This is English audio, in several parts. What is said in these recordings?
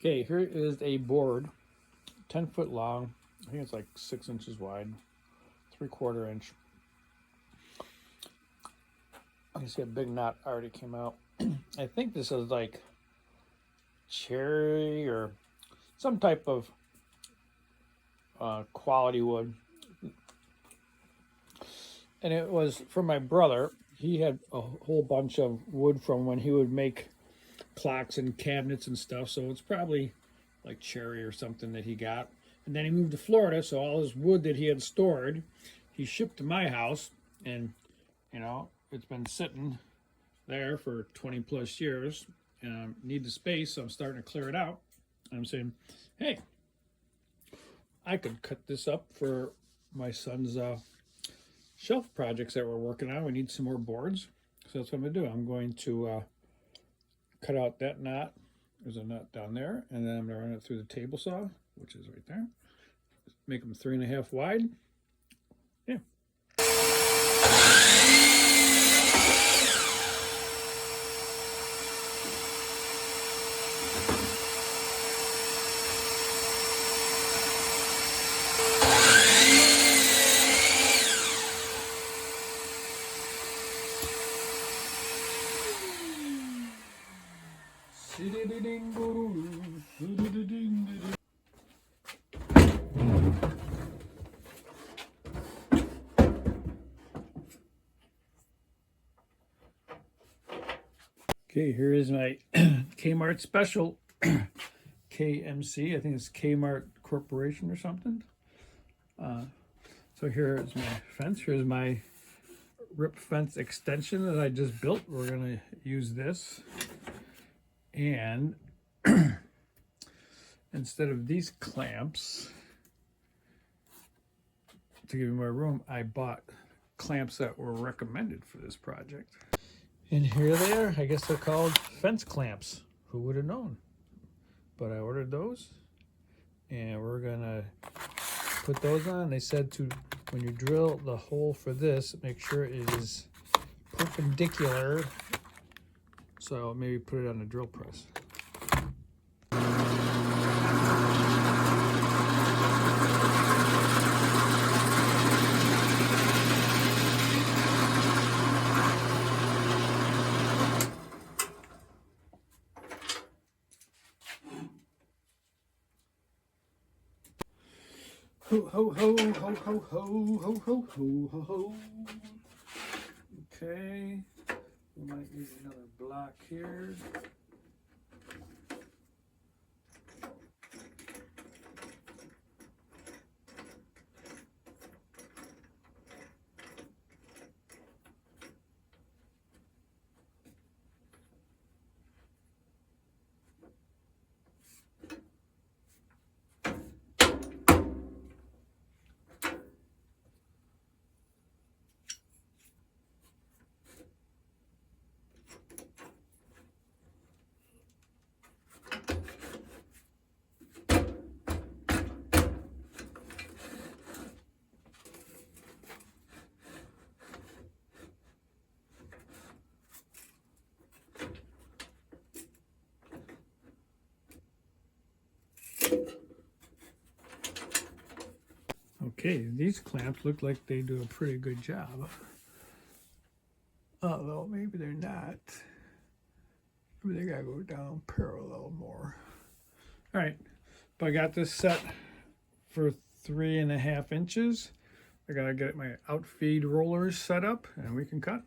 Okay, here is a board, 10 foot long. I think it's like 6 inches wide, 3/4 inch. You see a big knot already came out. I think this is like cherry or some type of quality wood. And it was for my brother. He had a whole bunch of wood from when he would make clocks and cabinets and stuff, so it's probably like cherry or something that he got. And then he moved to Florida, so all his wood that he had stored, he shipped to my house, and you know, it's been sitting there for 20 plus years, and I need the space, so I'm starting to clear it out. And I'm saying, hey, I could cut this up for my son's shelf projects that we're working on. We need some more boards, so that's what I'm gonna do. I'm going to cut out that knot. There's a knot down there, and then I'm gonna run it through the table saw, which is right there. Make them 3.5 wide. Yeah. Okay, here is my Kmart special. KMC, I think it's Kmart Corporation or something. So here is my fence. Here's my rip fence extension that I just built. We're gonna use this. And instead of these clamps, to give me more room, I bought clamps that were recommended for this project. And here they are. I guess they're called fence clamps. Who would have known? But I ordered those, and we're gonna put those on. They said to, when you drill the hole for this, make sure it is perpendicular. So maybe put it on a drill press. Ho ho ho ho ho ho ho ho ho ho ho. Okay, we might need another block here. Okay, these clamps look like they do a pretty good job. Although maybe they're not. Maybe they gotta go down parallel more. All right, but I got this set for 3.5 inches. I gotta get my outfeed rollers set up and we can cut.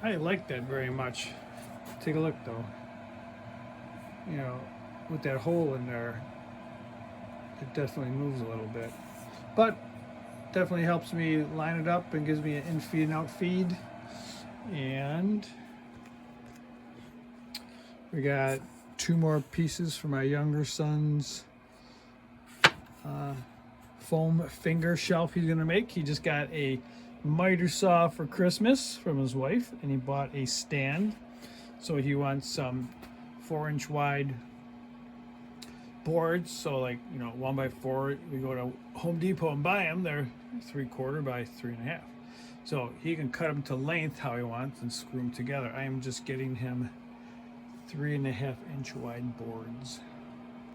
I like that very much. Take a look though. You know, with that hole in there, it definitely moves a little bit. But definitely helps me line it up and gives me an in feed and out feed. And we got 2 more pieces for my younger son's foam finger shelf he's gonna make. He just got a miter saw for Christmas from his wife, and he bought a stand. So he wants some 4-inch wide boards. So like, you know, 1x4, we go to Home Depot and buy them. They're 3/4 by 3.5. So he can cut them to length how he wants and screw them together. I am just getting him 3.5-inch wide boards.